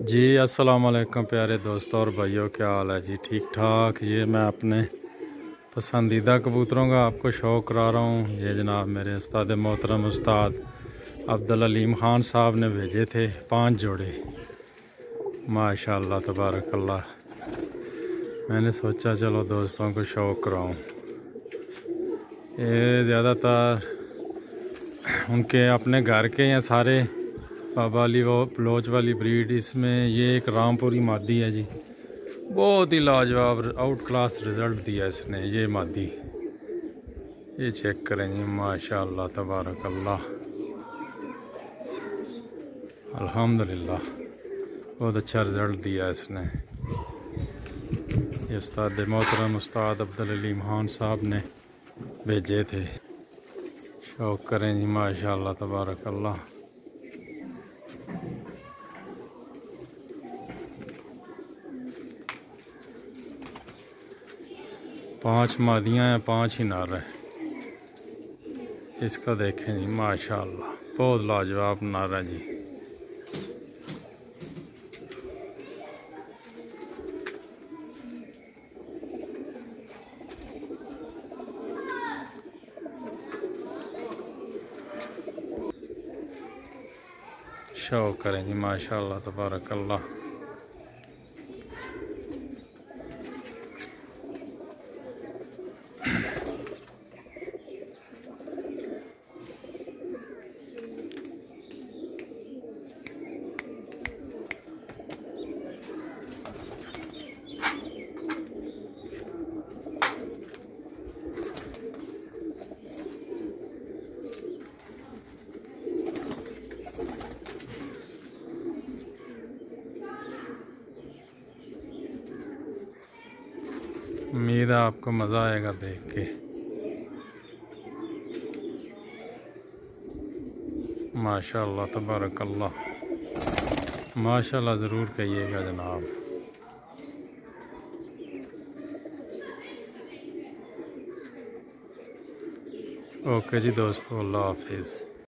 जी अस्सलाम वालेकुम प्यारे दोस्तों और भाइयों, क्या हाल है जी? ठीक ठाक। ये मैं अपने पसंदीदा कबूतरों का आपको शौक़ करा रहा हूँ। ये जनाब मेरे उस्ताद मोहतरम उस्ताद अब्दुल अलीम ख़ान साहब ने भेजे थे 5 जोड़े, माशाअल्लाह तबारकल्लाह। मैंने सोचा चलो दोस्तों को शौक़ कराऊँ। ये ज़्यादातर उनके अपने घर के हैं सारे, बाबाली वो बलोच वाली ब्रीड। इसमें ये एक रामपुरी मादी है जी, बहुत ही लाजवाब आउट क्लास रिज़ल्ट दिया इसने। ये मादी ये चेक करें जी, माशाअल्लाह तबारकल्लाह, अल्हम्दुलिल्लाह, बहुत अच्छा रिज़ल्ट दिया इसने। ये उस्ताद मोहतरम उस्ताद अब्दुल अलीम ख़ान साहब ने भेजे थे। शौक़ करें जी, माशाअल्लाह तबारकल्लाह। पांच मादियाँ हैं, 5 ही नर है। इसका देखें जी, माशाअल्लाह, बहुत लाजवाब नर है जी। शौक़ करें जी, माशाअल्लाह तबारकल्लाह। उम्मीद है आपको मज़ा आएगा देख के। माशाअल्लाह तबारकल्लाह, माशाअल्लाह ज़रूर कहिएगा जनाब। ओके जी दोस्तों, अल्लाह हाफिज़।